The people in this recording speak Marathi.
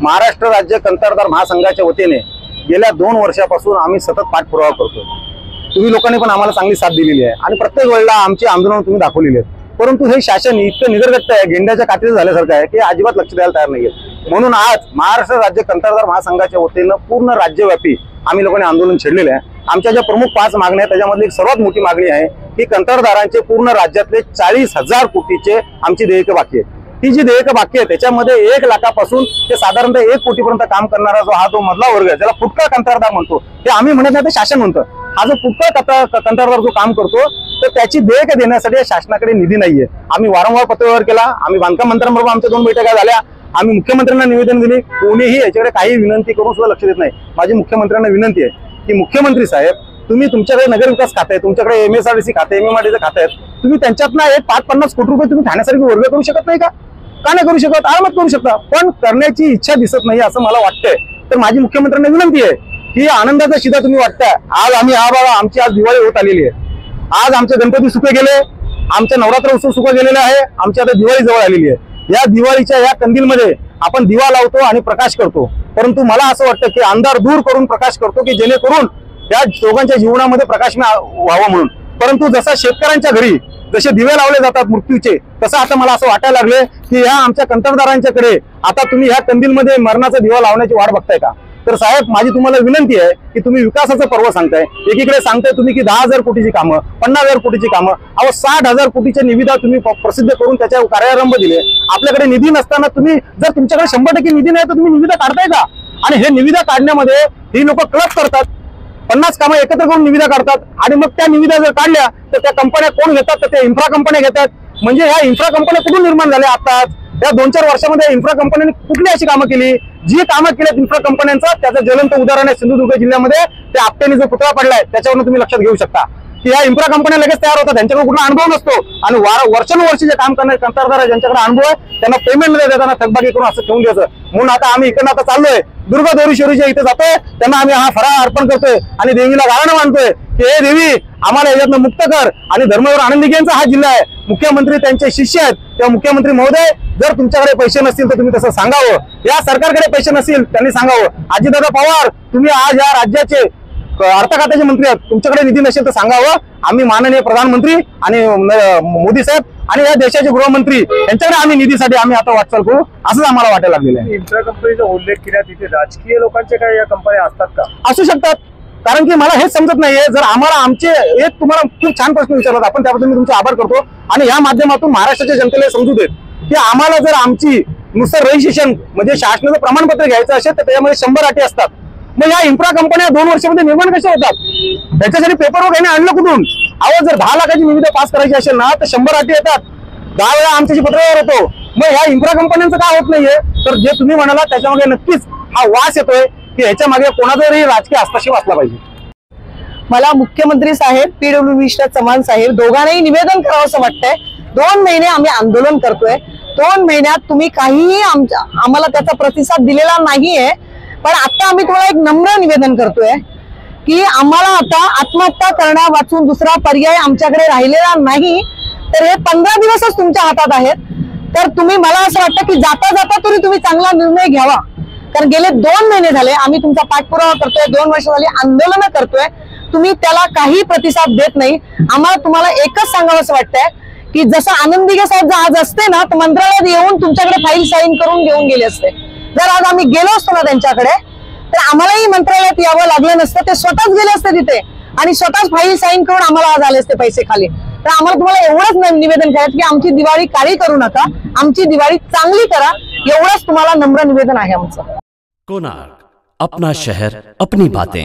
महाराष्ट्र राज्य कंत्राटदार महासंघाच्या वतीने गेल्या 2 वर्षापासून आम्ही सतत पाठपुरावा करतो। तुम्ही लोकांनी पण आम्हाला चांगली साथ दिलेली आहे आणि प्रत्येक वेळेला आमची आंदोलन तुम्ही दाखवलेली आहेत, परंतु हे शासन इतकं निगरगट्ट आहे, गेंड्याच्या काठीचं झाल्यासारखं आहे की अजिबात लक्ष द्यायला तयार नाहीये। म्हणून आज महाराष्ट्र राज्य कंत्राटदार महासंघाच्या वतीनं पूर्ण राज्यव्यापी आम्ही लोकांनी आंदोलन छेडलेले आहे। आमच्या ज्या प्रमुख 5 मागण्या आहेत त्याच्यामधली एक सर्वात मोठी मागणी आहे की कंत्राटदारांचे पूर्ण राज्यातले 40,000 कोटीचे आमची देयके बाकी आहेत। ही जी देयके बाकी आहे त्याच्यामध्ये 1 लाखापासून ते साधारणतः 1 कोटीपर्यंत काम करणारा जो मधला वर्ग आहे, ज्याला फुटकळ कंत्राटदार म्हणतो, ते आम्ही म्हणत नाही, ते शासन म्हणतं। हा जो फुटकळ कंत्राटदार जो काम करतो तर त्याची देयके देण्यासाठी शासनाकडे निधी नाहीये। आम्ही वारंवार पत्रव्यवहार केला, आम्ही बांधकाम मंत्र्यांबरोबर आमच्या 2 बैठका झाल्या, आम्ही मुख्यमंत्र्यांना निवेदन दिले, कोणीही याच्याकडे काही विनंती करून सुद्धा लक्ष देत नाही। माझी मुख्यमंत्र्यांना विनंती आहे की मुख्यमंत्री साहेब, तुम्ही तुमच्याकडे नगर विकास खाते, तुमच्याकडे MSRDC खाते, MMRDC खाते आहेत, तुम्ही त्यांच्यातनं 5-50 कोटी रुपये तुम्ही ठाण्यासारखी वर्ग करू शकत नाही का? का नाही करू शकत? आरामात करू शकता, पण करण्याची इच्छा दिसत नाही असं मला वाटतंय। तर माझी मुख्यमंत्र्यांना विनंती आहे की आनंदाचा शिधा तुम्ही वाटताय। आज आम्ही आमची आज दिवाळी होत आलेली आहे, आज आमचे गणपती सुके गेले, आमचा नवरात्र उत्सव सुका गेलेला आहे, आमची आता दिवाळी जवळ आलेली आहे। या दिवाळीच्या या कंदीलमध्ये आपण दिवा लावतो आणि प्रकाश करतो, परंतु मला असं वाटतं की अंधार दूर करून प्रकाश करतो की जेणेकरून या लोकांच्या जीवनामध्ये प्रकाश व्हावा म्हणून। परंतु जसा शेतकऱ्यांच्या घरी जसे दिवे लावले जातात मृत्यूचे, तसं आता मला असं वाटायला लागले की ह्या आमच्या कंत्राटदारांच्याकडे आता तुम्ही ह्या कंदीलमध्ये मरणाचा दिवा लावण्याची वाट बघताय का? तर साहेब, माझी तुम्हाला विनंती आहे की तुम्ही विकासाचं पर्व सांगताय, एकीकडे सांगताय तुम्ही की 10,000 कोटीची कामं, 50,000 कोटीची कामं, 60,000 कोटीचे निविदा तुम्ही प्रसिद्ध करून त्याच्या कार्यारंभ दिले। आपल्याकडे निधी नसताना तुम्ही जर तुमच्याकडे 100% निधी नाही तर तुम्ही निविदा काढताय का? आणि हे निविदा काढण्यामध्ये ही लोक क्लब करतात, 50 कामं एकत्र करून निविदा काढतात आणि मग त्या निविदा जर काढल्या तर त्या कंपन्या कोण घेतात? तर त्या इन्फ्रा कंपन्या घेतात। म्हणजे ह्या इन्फ्रा कंपन्या कुठून निर्माण झाल्या? आताच या 2-4 वर्षामध्ये इन्फ्रा कंपन्यांनी कुठली अशी कामं केली जी कामं केल्यात इन्फ्रा कंपन्यांचा? त्याचं ज्वलंत उदाहरण आहे सिंधुदुर्ग जिल्ह्यामध्ये त्या आपटेने जो पुतळा पडलाय, त्याच्यावरून तुम्ही लक्षात घेऊ शकता की ह्या इन्फ्रा कंपन्या लगेच तयार होतात, त्यांच्याकडे कुठला अनुभव नसतो आणि वर्षानुवर्षी जे काम करणारे कंत्राटदार आहे ज्यांच्याकडे अनुभव आहे त्यांना पेमेंट मध्ये देताना थकबाकी करून असं ठेवून द्यायचं। म्हणून आता आम्ही इकडनं आता चाललोय दुर्गा देवरीश्वरीच्या इथे जातोय, त्यांना आम्ही हा फराळ अर्पण करतोय आणि देवीला गाणं मानतोय की हे देवी आम्हाला याच्यातनं मुक्त कर। आणि धर्मवीर आनंद दिघेंचा हा जिल्हा आहे, मुख्यमंत्री त्यांचे शिष्य आहेत, तेव्हा मुख्यमंत्री महोदय जर तुमच्याकडे पैसे नसतील तर तुम्ही तसं सांगावं, या सरकारकडे पैसे नसतील त्यांनी सांगावं। अजितदादा पवार, तुम्ही आज या राज्याचे अर्थ खात्याचे मंत्री आहेत, तुमच्याकडे निधी नसेल तर सांगावं। आम्ही माननीय प्रधानमंत्री आणि मोदी साहेब आणि या देशाचे गृहमंत्री यांच्याकडे आम्ही निधीसाठी आम्ही आता वाटचाल करू असंच आम्हाला वाटायला लागलेलं आहे। इन्फ्रा कंपनीचा उल्लेख केला, तिथे राजकीय लोकांचे काय या कंपन्या असतात का? असू शकतात, कारण की मला हेच समजत नाहीये। जर आम्हाला आमचे एक तुम्हाला खूप छान प्रश्न विचारला, आपण त्याबद्दल मी तुमचे आभार करतो आणि या माध्यमातून महाराष्ट्राच्या जनतेला समजू देत की आम्हाला जर आमची नुसतं रजिस्ट्रेशन म्हणजे शासनाचं प्रमाणपत्र घ्यायचं असेल तर त्याच्यामध्ये 100 अटी असतात। मग या इन्फ्रा कंपन्या 2 वर्षामध्ये निर्माण कशा होतात? त्याच्यासाठी पेपर वर्क यांनी आणलं कुठून? अहो, जर 10 लाखाची निविदा पास करायची असेल ना तर 100 अटी येतात, 10 वेळा आमच्याशी पत्रव्यवहार होतो। मग ह्या इन्फ्रा कंपन्यांचं काय होत नाहीये? तर जे तुम्ही म्हणाला त्याच्यामागे नक्कीच हा वास येतोय की ह्याच्या मागे कोणाचाही राजकीय हस्तक्षेप असला पाहिजे। मला मुख्यमंत्री साहेब, PWD चव्हाण साहेब दोघांनाही निवेदन करावं असं वाटतंय। 2 महिने आम्ही आंदोलन करतोय, 2 महिन्यात तुम्ही काहीही आम्हाला त्याचा प्रतिसाद दिलेला नाहीये। पण आता आम्ही तुम्हाला एक नम्र निवेदन करतोय की आम्हाला आता आत्महत्या करण्या वाचून दुसरा पर्याय आमच्याकडे राहिलेला नाही। तर हे 15 दिवसच तुमच्या हातात आहेत, तर तुम्ही, मला असं वाटतं की जाता जाता तरी तुम्ही चांगला निर्णय घ्यावा, कारण गेले 2 महिने झाले आम्ही तुमचा पाठपुरावा करतोय, 2 वर्ष झाली आंदोलन करतोय, तुम्ही त्याला काही प्रतिसाद देत नाही। आम्हाला तुम्हाला एकच सांगावं असं वाटतंय की जसं आनंद दिघे साहेब आज असते ना तर मंत्रालयात येऊन तुमच्याकडे फाईल साईन करून घेऊन गेले असते। जर आज आम्ही गेलो असतो ना त्यांच्याकडे तर आम्हालाही मंत्रालयात यावं लागलं नसतं, ते स्वतःच गेले असते तिथे आणि स्वतःच फाईल साईन करून आम्हाला आज आले असते पैसे खाली। तर आम्हाला तुम्हाला एवढंच निवेदन करायचं की आमची दिवाळी काळी करू नका, आमची दिवाळी चांगली करा, एवढंच तुम्हाला नम्र निवेदन आहे आमचं। कोणार्क, अपना शहर अपनी बातें।